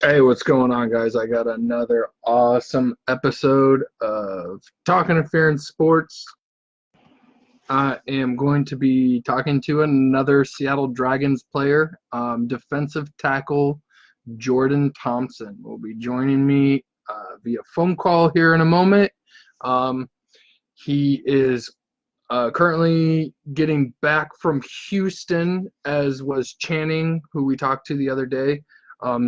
Hey, what's going on, guys? I got another awesome episode of Talking Interference Sports. I am going to be talking to another Seattle Dragons player, defensive tackle Jordan Thompson will be joining me via phone call here in a moment. Um, he is currently getting back from Houston, as was Channing, who we talked to the other day.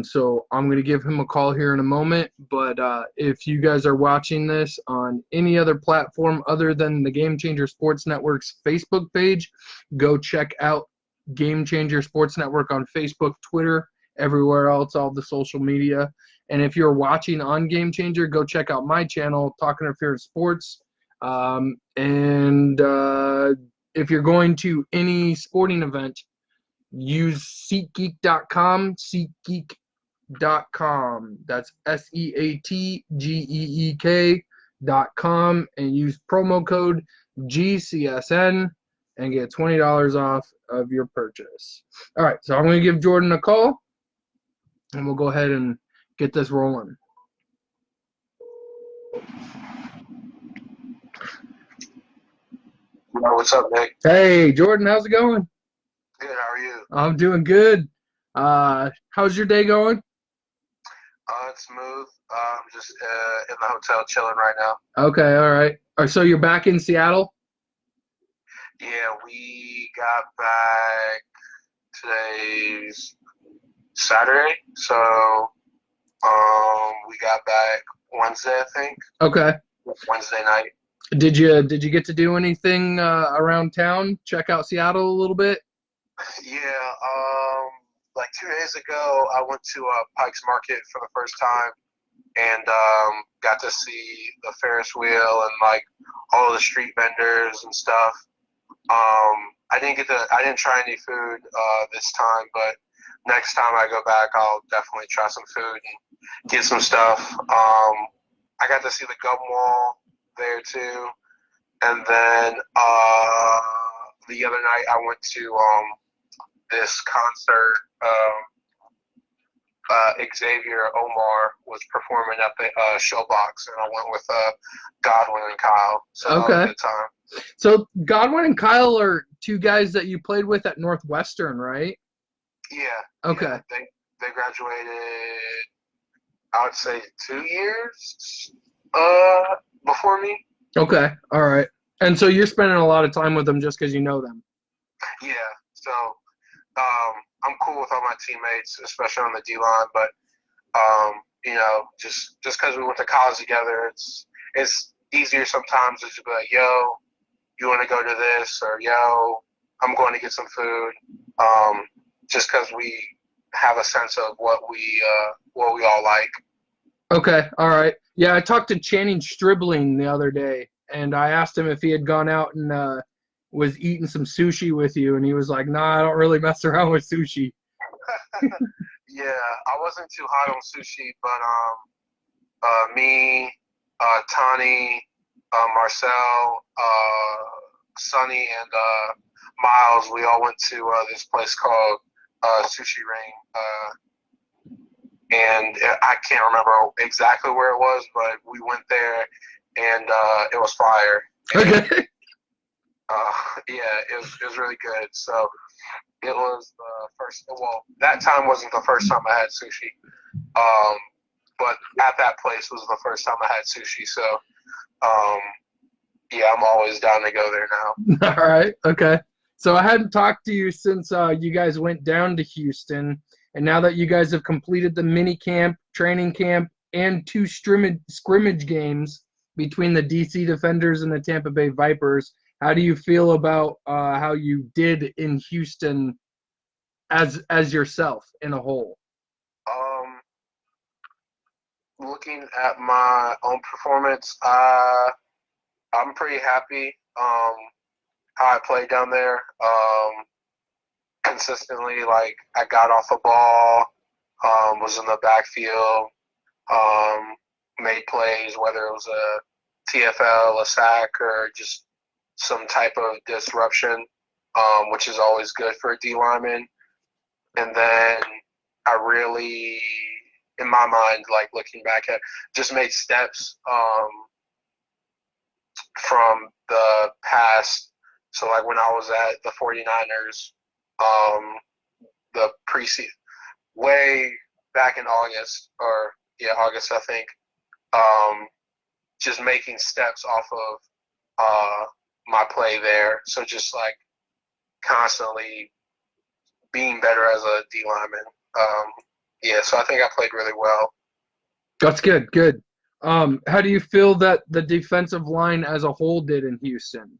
So I'm going to give him a call here in a moment. But if you guys are watching this on any other platform other than the Game Changer Sports Network's Facebook page, go check out Game Changer Sports Network on Facebook, Twitter, everywhere else, all the social media. And if you're watching on Game Changer, go check out my channel, Talking Interference Sports. And if you're going to any sporting event, use SeatGeek.com, SeatGeek.com. That's SeatGeek.com, and use promo code GCSN and get $20 off of your purchase. All right, so I'm going to give Jordan a call, and we'll go ahead and get this rolling. What's up, Nick? Hey, Jordan, how's it going? Good, how are you? I'm doing good. How's your day going? It's smooth. I'm just in the hotel chilling right now. Okay, all right. So you're back in Seattle? Yeah, we got back today's Saturday, so we got back Wednesday, I think. Okay. Wednesday night. Did you get to do anything around town? Check out Seattle a little bit? Yeah, like 2 days ago, I went to Pike's Market for the first time and got to see the Ferris wheel and like all the street vendors and stuff. I didn't try any food this time, but next time I go back, I'll definitely try some food and get some stuff. I got to see the gum wall there too, and then the other night I went to this concert. Xavier Omar was performing at the Showbox, and I went with Godwin and Kyle. So that was a Okay. good time. So Godwin and Kyle are two guys that you played with at Northwestern, right? Yeah. Okay. Yeah, they graduated, I would say, 2 years before me. Okay. All right. And so you're spending a lot of time with them just because you know them. Yeah. So I'm cool with all my teammates, especially on the D line. But just because we went to college together, it's easier sometimes to just be like, yo, you want to go to this, or yo, I'm going to get some food. Just because we have a sense of what we all like. Okay. All right. Yeah, I talked to Channing Stribling the other day, and I asked him if he had gone out and was eating some sushi with you, and he was like, "Nah, I don't really mess around with sushi." Yeah, I wasn't too hot on sushi, but me, Tani, Marcel, Sonny, and Miles, we all went to this place called Sushi Ring, and I can't remember exactly where it was, but we went there, and it was fire. And, Okay. yeah, it was really good. So it was the first. Well, that time wasn't the first time I had sushi, but at that place was the first time I had sushi. So yeah, I'm always down to go there now. All right. Okay. So I hadn't talked to you since you guys went down to Houston, and now that you guys have completed the mini camp, training camp, and two scrimmage games between the DC Defenders and the Tampa Bay Vipers, how do you feel about how you did in Houston as yourself in a whole? Looking at my own performance, I'm pretty happy how I played down there. Consistently, like I got off the ball, was in the backfield, made plays, whether it was a TFL, a sack, or just some type of disruption, which is always good for a D lineman. And then I really in my mind, like looking back at, just made steps from the past. So like when I was at the 49ers, the preseason, way back in August, or August, I think, just making steps off of my play there. So just like constantly being better as a D lineman. So I think I played really well. That's good. Good. How do you feel that the defensive line as a whole did in Houston?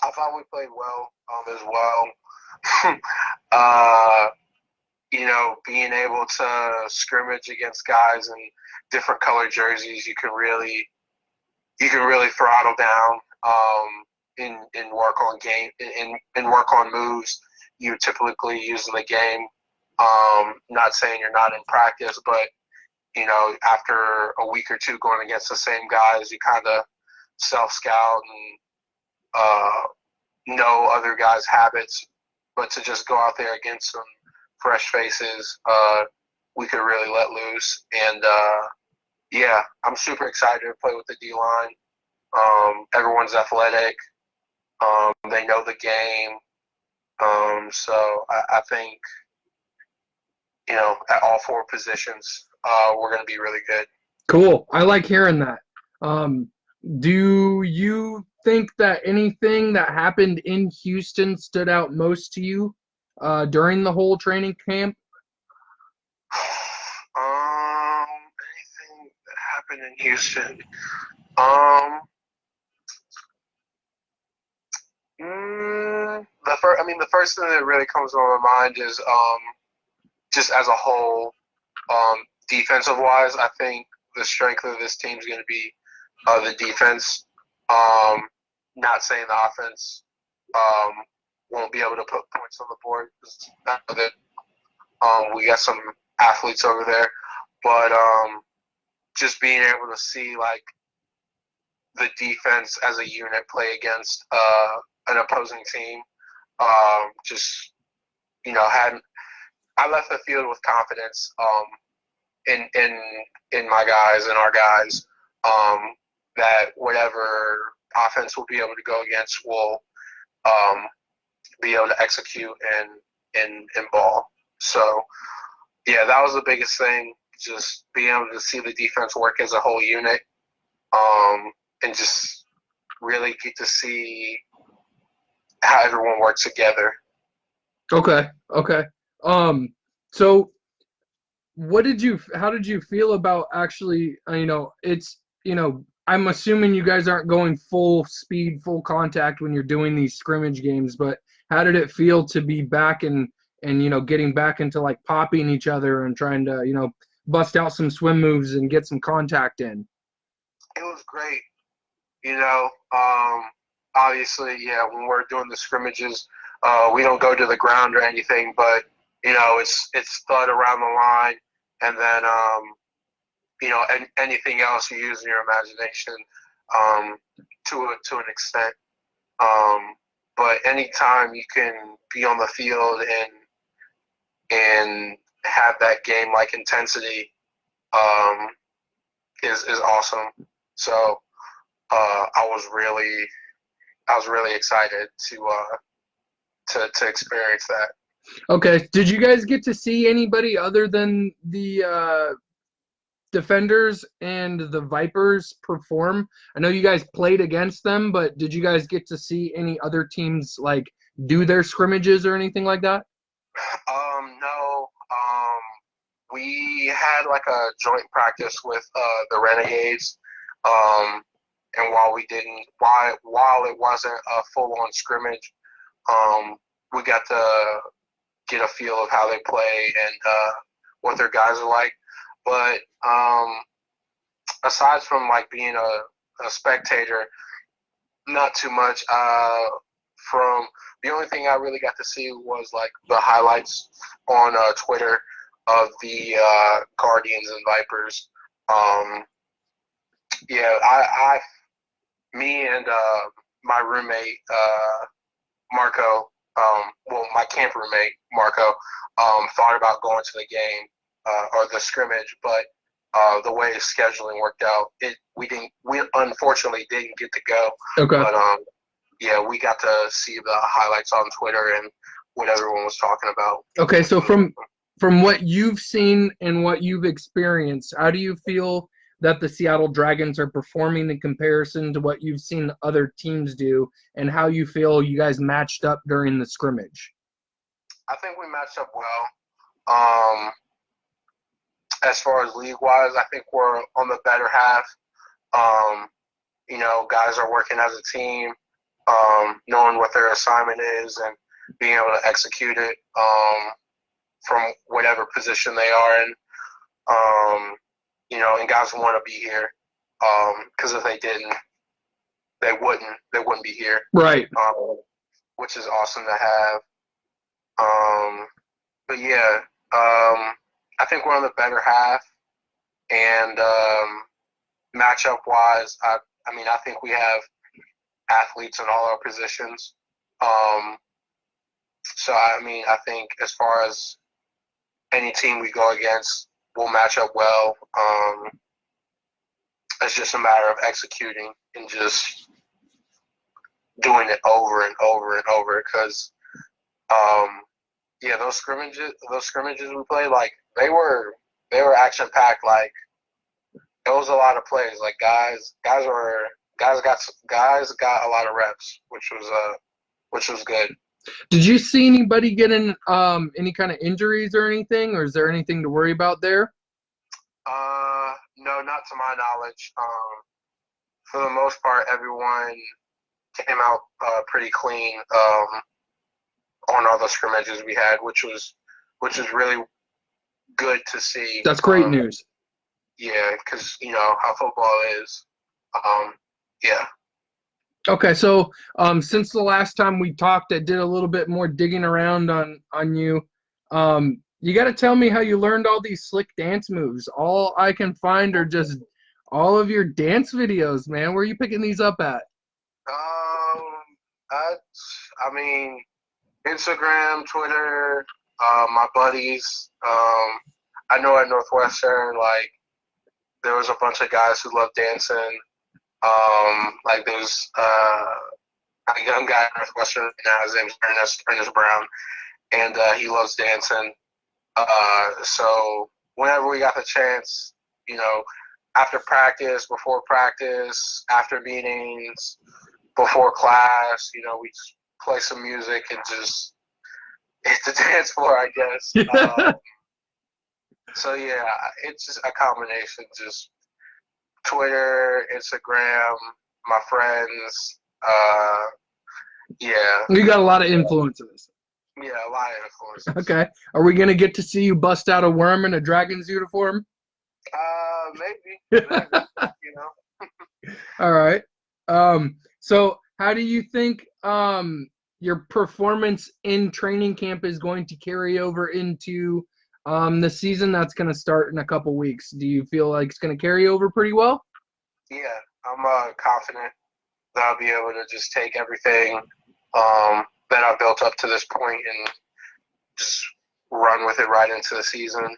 I thought we played well as well. Being able to scrimmage against guys in different color jerseys, you can really throttle down and work on and work on moves you typically use in the game. Not saying you're not in practice, but after a week or two going against the same guys, you kind of self-scout and know other guys' habits. But to just go out there against some fresh faces, we could really let loose. And, I'm super excited to play with the D-line. Everyone's athletic. They know the game. So I think, at all four positions, we're going to be really good. Cool. I like hearing that. Do you think that anything that happened in Houston stood out most to you during the whole training camp? Anything that happened in Houston? The first thing that really comes to my mind is just as a whole, defensive wise, I think the strength of this team is going to be the defense. Not saying the offense won't be able to put points on the board, because we got some athletes over there, but just being able to see like the defense as a unit play against an opposing team, I left the field with confidence in my guys and our guys, that whatever offense we'll be able to go against will be able to execute and ball. So, that was the biggest thing, just being able to see the defense work as a whole unit, and just really get to see how everyone works together. Okay. So how did you feel about actually, I'm assuming you guys aren't going full speed, full contact when you're doing these scrimmage games, but how did it feel to be back and getting back into like popping each other and trying to, bust out some swim moves and get some contact in? It was great. Obviously, when we're doing the scrimmages, we don't go to the ground or anything, but it's thud around the line, and then anything else you use in your imagination to an extent. But anytime you can be on the field and have that game like intensity is awesome. So I was really excited to experience that. Okay. Did you guys get to see anybody other than the Defenders and the Vipers perform? I know you guys played against them, but did you guys get to see any other teams like do their scrimmages or anything like that? No. We had like a joint practice with the Renegades. And while it wasn't a full-on scrimmage, we got to get a feel of how they play and what their guys are like. But aside from like being a spectator, not too much. From the only thing I really got to see was like the highlights on Twitter of the Guardians and Vipers. Me and my roommate Marco, my camp roommate Marco, thought about going to the game or the scrimmage, but the way scheduling worked out, we unfortunately didn't get to go. Okay. But yeah, we got to see the highlights on Twitter and what everyone was talking about. Okay, so from what you've seen and what you've experienced, how do you feel that the Seattle Dragons are performing in comparison to what you've seen other teams do, and how you feel you guys matched up during the scrimmage? I think we matched up well. As far as league-wise, I think we're on the better half. Guys are working as a team, knowing what their assignment is and being able to execute it from whatever position they are in. And guys want to be here because if they didn't, they wouldn't be here. Right. Which is awesome to have. But yeah, I think we're on the better half, and matchup wise, I think we have athletes in all our positions. So I think as far as any team we go against, we'll match up well. It's just a matter of executing and just doing it over and over and over. Because, those scrimmages we played, like they were action packed. Like it was a lot of plays. Like guys got a lot of reps, which was good. Did you see anybody getting any kind of injuries or anything, or is there anything to worry about there? No, not to my knowledge. For the most part, everyone came out pretty clean on all the scrimmages we had, which was really good to see. That's great news. Yeah, because how football is. Yeah. Okay, so since the last time we talked, I did a little bit more digging around on you. You got to tell me how you learned all these slick dance moves. All I can find are just all of your dance videos, man. Where are you picking these up at? Instagram, Twitter, my buddies. I know at Northwestern, like, there was a bunch of guys who love dancing. Like there's a young guy at Northwestern now. His name's Ernest Brown, and he loves dancing. So whenever we got the chance, after practice, before practice, after meetings, before class, we just play some music and just hit the dance floor, I guess. So yeah, it's just a combination, just Twitter, Instagram, my friends. Yeah. You got a lot of influences. Yeah, a lot of influences. Okay. Are we going to get to see you bust out a worm in a Dragons uniform? Maybe. All right. So how do you think your performance in training camp is going to carry over into the season that's going to start in a couple weeks? Do you feel like it's going to carry over pretty well? Yeah, I'm confident that I'll be able to just take everything that I've built up to this point and just run with it right into the season.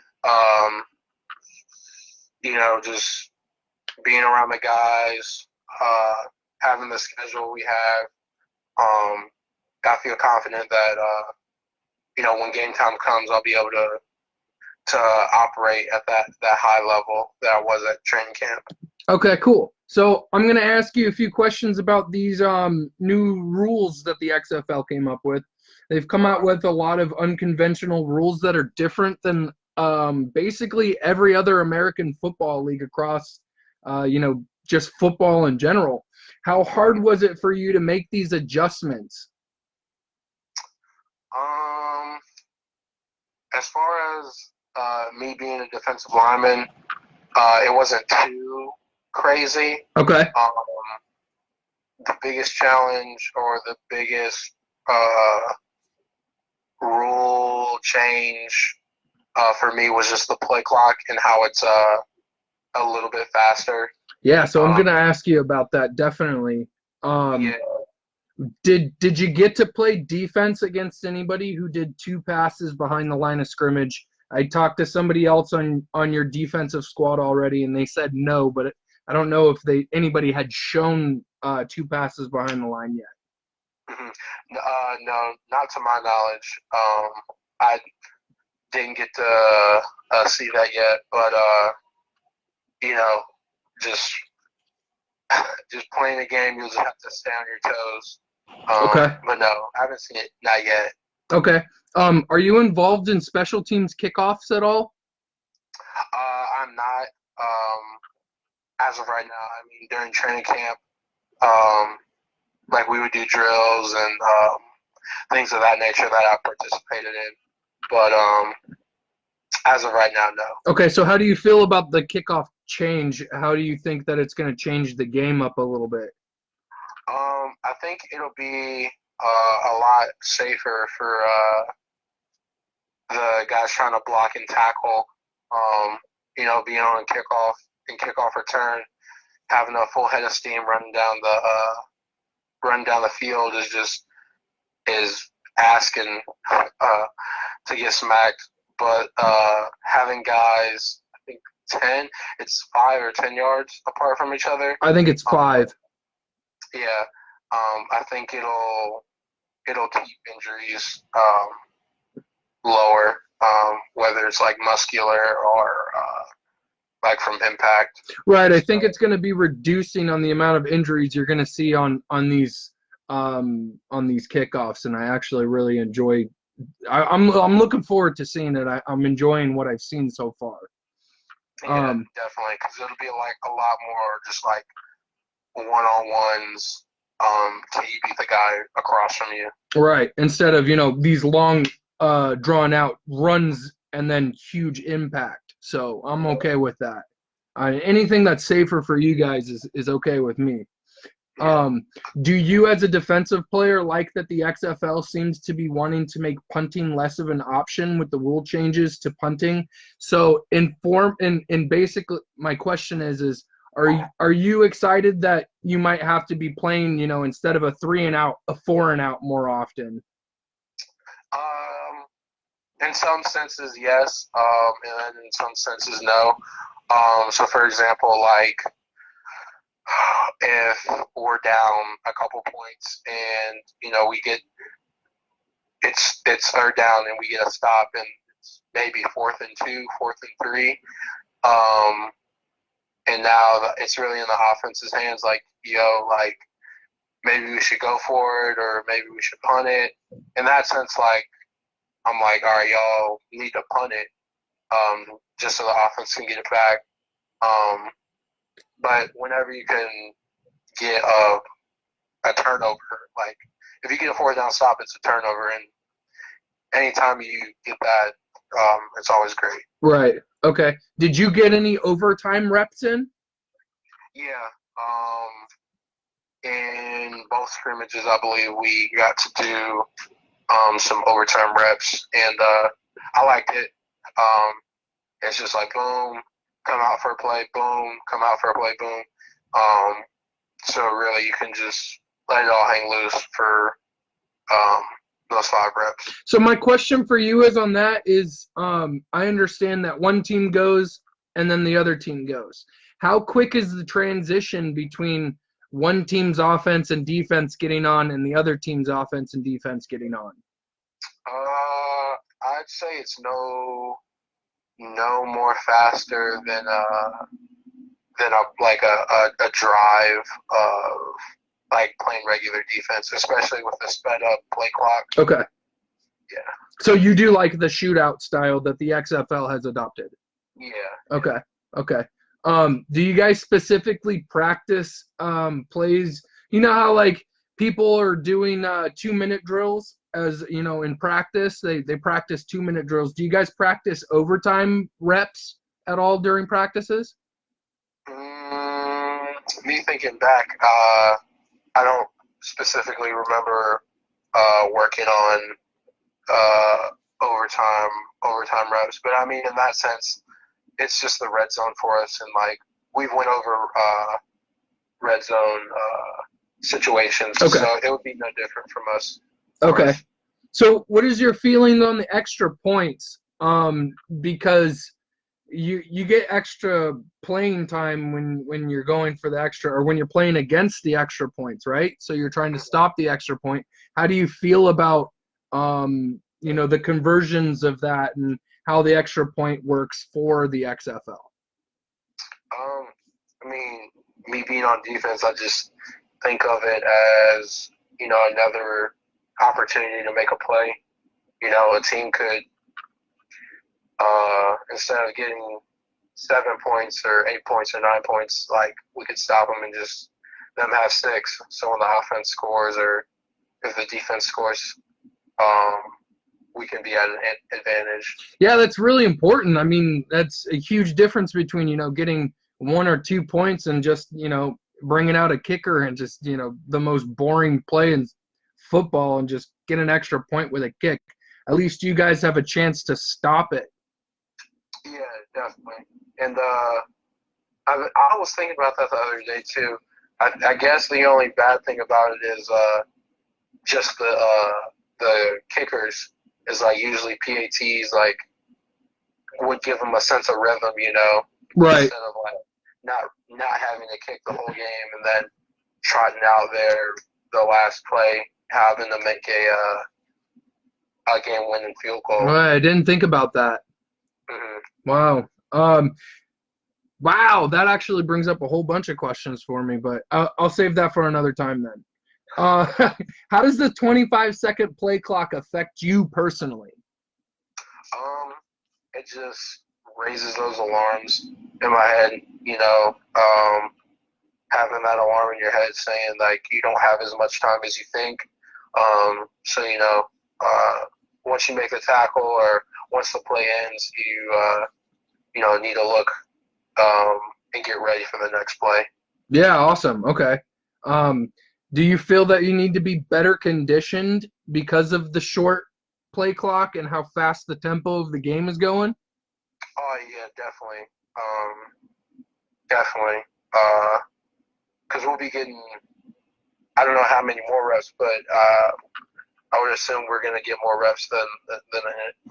Just being around the guys, having the schedule we have, I feel confident that when game time comes, I'll be able to operate at that high level that I was at training camp. Okay, cool. So I'm going to ask you a few questions about these new rules that the XFL came up with. They've come out with a lot of unconventional rules that are different than basically every other American football league across, just football in general. How hard was it for you to make these adjustments? As far as me being a defensive lineman, it wasn't too crazy. Okay. The biggest challenge or the biggest rule change for me was just the play clock and how it's a little bit faster. Yeah, so I'm going to ask you about that, definitely. Yeah. Did you get to play defense against anybody who did two passes behind the line of scrimmage I talked to somebody else on your defensive squad already, and they said no, but I don't know if anybody had shown 2 passes behind the line yet. Mm-hmm. No, not to my knowledge. I didn't get to see that yet, but just playing the game, you'll just have to stay on your toes. Okay. But no, I haven't seen it, not yet. Okay. Are you involved in special teams kickoffs at all? I'm not. As of right now, I mean, during training camp, like we would do drills and things of that nature that I participated in. But as of right now, no. Okay, so how do you feel about the kickoff change? How do you think that it's going to change the game up a little bit? I think it'll be a lot safer for the guys trying to block and tackle. Being on kickoff return, having a full head of steam running down the field is asking to get smacked. But having guys, I think it's 5 or 10 yards apart from each other. I think it's 5. Yeah, I think it'll keep injuries lower, whether it's like muscular or like from impact. Right. I think it's going to be reducing on the amount of injuries you're going to see on these kickoffs, and I actually really enjoy. I'm looking forward to seeing it. I'm enjoying what I've seen so far. Yeah, definitely, because it'll be like a lot more just like one-on-ones till you beat the guy across from you. Right. Instead of these long, drawn out runs and then huge impact. So I'm okay with that. Anything that's safer for you guys is okay with me. Yeah. Do you, as a defensive player, like that the XFL seems to be wanting to make punting less of an option with the rule changes to punting? So basically, my question is are you excited that you might have to be playing, instead of a 3 and out, a 4 and out more often? In some senses, yes, and in some senses, no. So, for example, like if we're down a couple points and we get it's 3rd down and we get a stop and it's maybe 4th and 2, 4th and 3, and now it's really in the offense's hands. Like maybe we should go for it or maybe we should punt it. In that sense, like I'm like, all right, y'all need to punt it, just so the offense can get it back. But whenever you can get a turnover, like if you get a 4th down stop, it's a turnover, and anytime you get that, it's always great. Right. Okay. Did you get any overtime reps in? Yeah. In both scrimmages, I believe we got to do some overtime reps, and I liked it. It's just like boom, come out for a play, boom, come out for a play, boom. So really, you can just let it all hang loose for those 5 reps. So my question for you is on that is, I understand that one team goes and then the other team goes. How quick is the transition between one team's offense and defense getting on and the other team's offense and defense getting on? I'd say it's no more faster than a drive of like playing regular defense, especially with the sped up play clock. Okay. Yeah. So you do like the shootout style that the XFL has adopted? Yeah. Okay. Okay. Do you guys specifically practice plays? You know how like people are doing 2-minute drills as in practice? They practice 2-minute drills. Do you guys practice overtime reps at all during practices? Me thinking back, I don't specifically remember working on overtime reps, but I mean in that sense, it's just the red zone for us, and like we've went over red zone situations, okay. So it would be no different from us. Okay. So what is your feeling on the extra points? because you get extra playing time when you're going for the extra, or when you're playing against the extra points, right? So you're trying to stop the extra point. How do you feel about the conversions of that and how the extra point works for the XFL? I mean, me being on defense, I just think of it as, another opportunity to make a play. A team could, instead of getting 7 points or 8 points or 9 points, like, we could stop them and just them have 6. So when the offense scores, or if the defense scores, we can be at an advantage. Yeah, that's really important. I mean, that's a huge difference between, getting 1 or 2 points and just, bringing out a kicker and just, the most boring play in football and just get an extra point with a kick. At least you guys have a chance to stop it. Yeah, definitely. And I was thinking about that the other day too. I guess the only bad thing about it is just the kickers is, like, usually PATs, like, would give them a sense of rhythm, Right. instead of, like, not having to kick the whole game and then trotting out there the last play, having to make a game-winning field goal. Right, I didn't think about that. Mm-hmm. Wow. Wow, that actually brings up a whole bunch of questions for me, but I'll save that for another time then. How does the 25-second play clock affect you personally? It just raises those alarms in my head, having that alarm in your head saying, like, you don't have as much time as you think. So, once you make the tackle or once the play ends, you need to look and get ready for the next play. Yeah, awesome. Okay. Do you feel that you need to be better conditioned because of the short play clock and how fast the tempo of the game is going? Oh, yeah, definitely. Definitely. Because we'll be getting, I don't know how many more reps, but I would assume we're going to get more reps than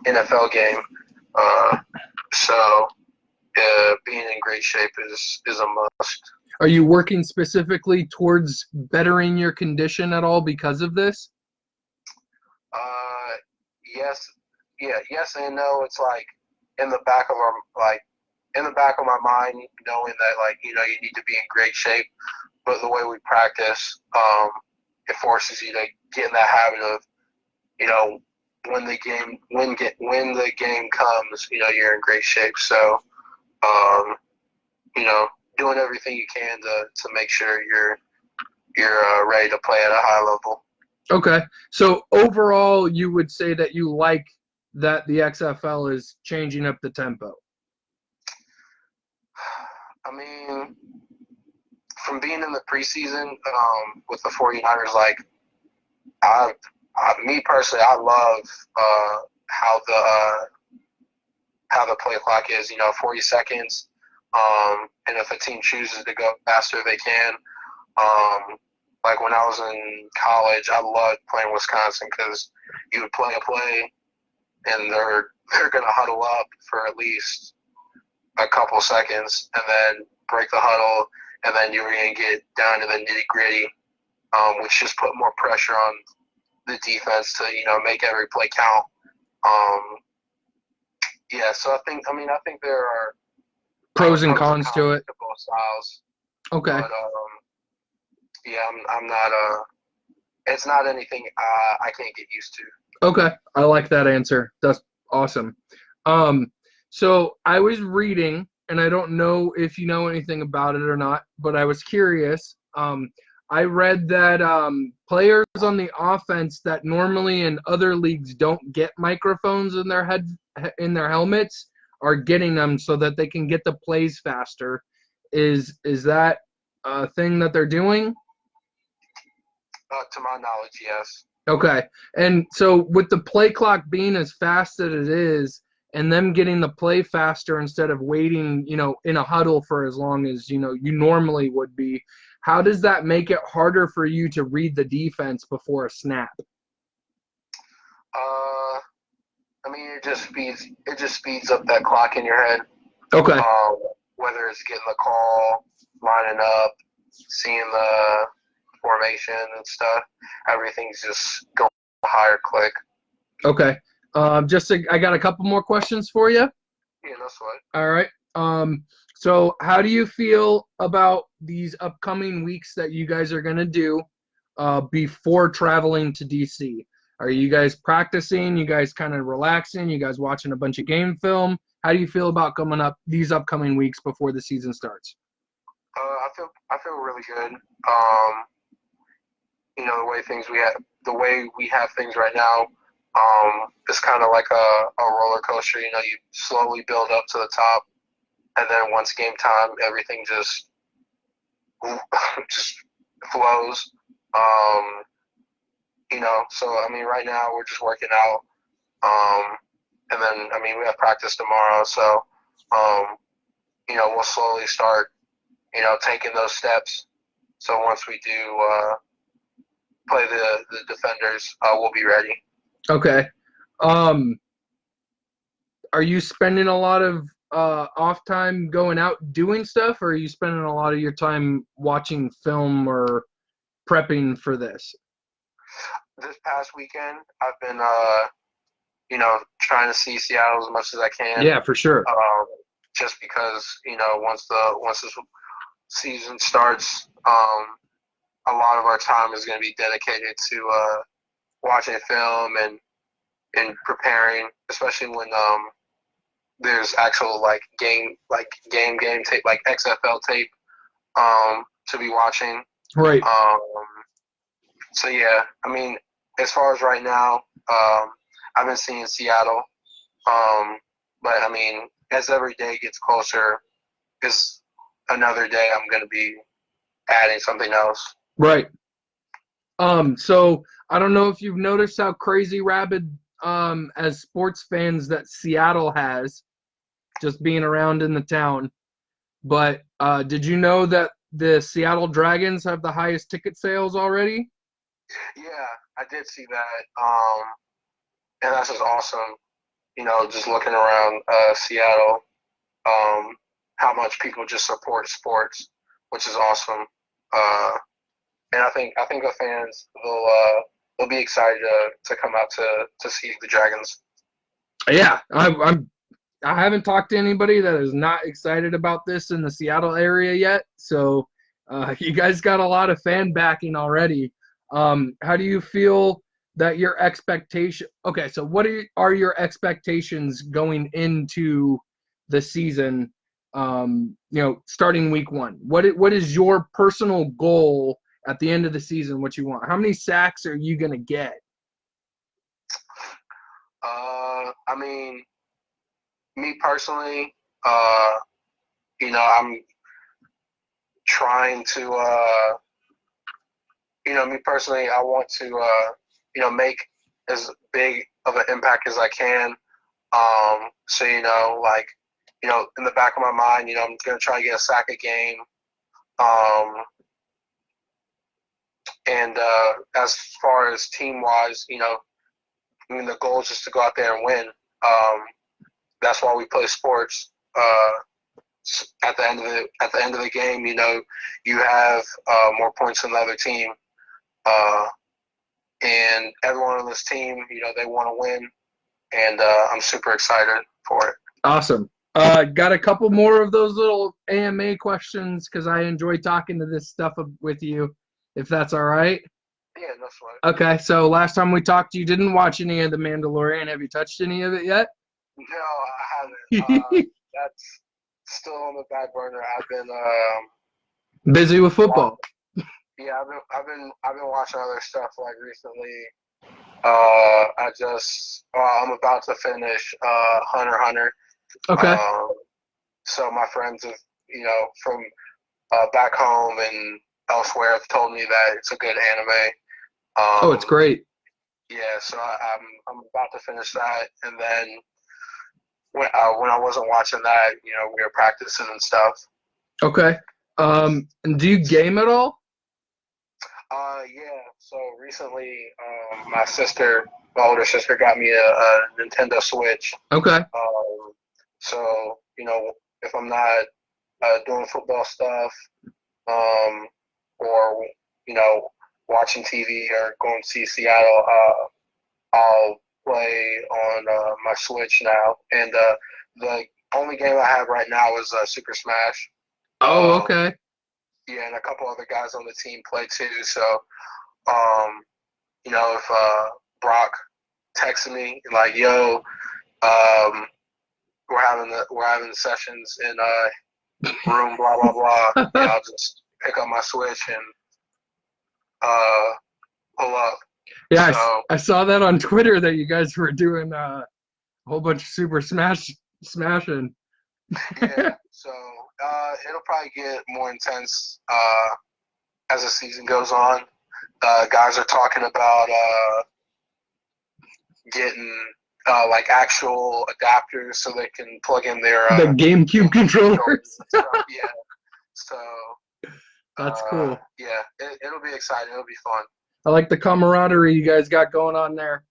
an NFL game. So being in great shape is a must. Are you working specifically towards bettering your condition at all because of this? Yes. Yeah, yes and no. It's like in the back of my mind, knowing that, like, you need to be in great shape. But the way we practice, it forces you to get in that habit of, when the game comes, you're in great shape. So, doing everything you can to make sure you're ready to play at a high level. Okay. So overall, you would say that you like that the XFL is changing up the tempo? I mean, from being in the preseason with the 49ers, like, me personally, I love how the play clock is. 40 seconds, and if a team chooses to go faster, they can. Like, when I was in college, I loved playing Wisconsin because you would play a play, and they're gonna huddle up for at least a couple seconds, and then break the huddle, and then you're gonna get down to the nitty gritty, which just put more pressure on the defense to make every play count. Yeah, so I think there are pros and cons to it. To both styles. Okay. But yeah, I'm not it's not anything I can't get used to. Okay, I like that answer. That's awesome. So I was reading, and I don't know if you know anything about it or not, but I was curious. I read that players on the offense that normally in other leagues don't get microphones in their helmets are getting them so that they can get the plays faster. Is that a thing that they're doing? To my knowledge, yes. Okay. And so with the play clock being as fast as it is and them getting the play faster instead of waiting, in a huddle for as long as, you normally would be, how does that make it harder for you to read the defense before a snap? I mean, it just speeds up that clock in your head. Okay. Whether it's getting the call, lining up, seeing the formation and stuff, everything's just going a higher click. Okay. I got a couple more questions for you. Yeah, that's what. All right. So how do you feel about these upcoming weeks that you guys are going to do before traveling to DC? Are you guys practicing? You guys kind of relaxing? You guys watching a bunch of game film? How do you feel about coming up these upcoming weeks before the season starts? I feel really good. The way we have things right now, it's kind of like a roller coaster. You know, you slowly build up to the top, and then once game time, everything just just flows. So I mean, right now we're just working out, and then I mean we have practice tomorrow, so we'll slowly start, taking those steps. So once we do play the defenders, we'll be ready. Okay. Are you spending a lot of off time going out doing stuff, or are you spending a lot of your time watching film or prepping for this? This past weekend, I've been, trying to see Seattle as much as I can. Yeah, for sure. Just because, once this season starts, a lot of our time is going to be dedicated to watching film and preparing, especially when there's actual game tape, like XFL tape, to be watching. Right. So yeah, I mean, as far as right now, I've been seeing Seattle, but I mean, as every day gets closer, is another day I'm going to be adding something else. Right. So I don't know if you've noticed how crazy rabid as sports fans that Seattle has, just being around in the town. But did you know that the Seattle Dragons have the highest ticket sales already? Yeah, I did see that. And that's just awesome. Just looking around Seattle, how much people just support sports, which is awesome. And I think the fans will be excited to come out to see the Dragons. Yeah, I haven't talked to anybody that is not excited about this in the Seattle area yet. So you guys got a lot of fan backing already. How do you feel that your expectation? Okay, so what are your expectations going into the season? Starting week one. What is your personal goal at the end of the season? What you want? How many sacks are you gonna get? I mean, me personally, I'm trying to, me personally, I want to, make as big of an impact as I can. So, in the back of my mind, I'm going to try to get a sack a game. And as far as team-wise, the goal is just to go out there and win. That's why we play sports. At the end of the game, you have more points than the other team, and everyone on this team, they want to win, and I'm super excited for it. Awesome. Got a couple more of those little AMA questions because I enjoy talking to this stuff with you, if that's all right. Yeah, that's right. Okay, so last time we talked, you didn't watch any of The Mandalorian. Have you touched any of it yet? No, I haven't. That's still on the back burner. I've been busy with football. Yeah, I've been watching other stuff recently. I'm about to finish Hunter x Hunter. Okay. So my friends have, from back home and elsewhere have told me that it's a good anime. It's great. Yeah, so I'm about to finish that, and then when I wasn't watching that, we were practicing and stuff. Okay. And do you game at all? Yeah. So recently, my sister my older sister got me a Nintendo Switch. Okay. So if I'm not doing football stuff, or watching TV or going to see Seattle, I'll play on my Switch now. And the only game I have right now is Super Smash. Oh, okay. Yeah, and a couple other guys on the team play too. So, if Brock texted me like, "Yo, we're having the sessions in room blah blah blah," I'll just pick up my Switch and pull up. Yeah, So, I saw that on Twitter that you guys were doing a whole bunch of Super smashing. yeah. So it'll probably get more intense as the season goes on. Guys are talking about getting like actual adapters so they can plug in their the GameCube controllers. Yeah. So that's cool. Yeah, it'll be exciting. It'll be fun. I like the camaraderie you guys got going on there.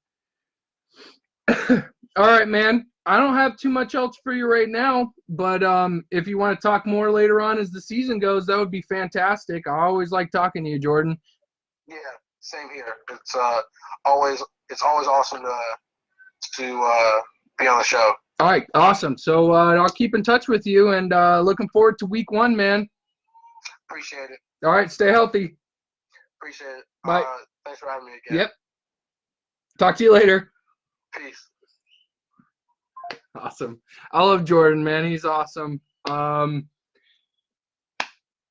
All right, man. I don't have too much else for you right now, but if you want to talk more later on as the season goes, that would be fantastic. I always like talking to you, Jordan. Yeah, same here. It's always awesome to be on the show. All right, awesome. So I'll keep in touch with you, and looking forward to week 1, man. Appreciate it. All right, stay healthy. Appreciate it. Bye. Thanks for having me again. Yep. Talk to you later. Peace. Awesome. I love Jordan, man. He's awesome.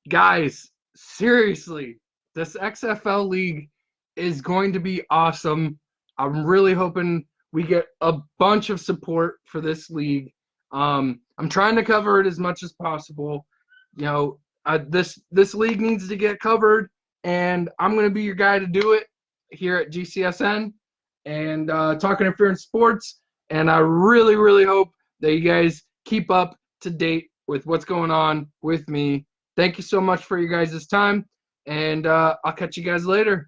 Guys, seriously, this XFL league is going to be awesome. I'm really hoping we get a bunch of support for this league. I'm trying to cover it as much as possible. This league needs to get covered, and I'm going to be your guy to do it here at GCSN and Talking Interference Sports. And I really, really hope that you guys keep up to date with what's going on with me. Thank you so much for your guys' time, and I'll catch you guys later.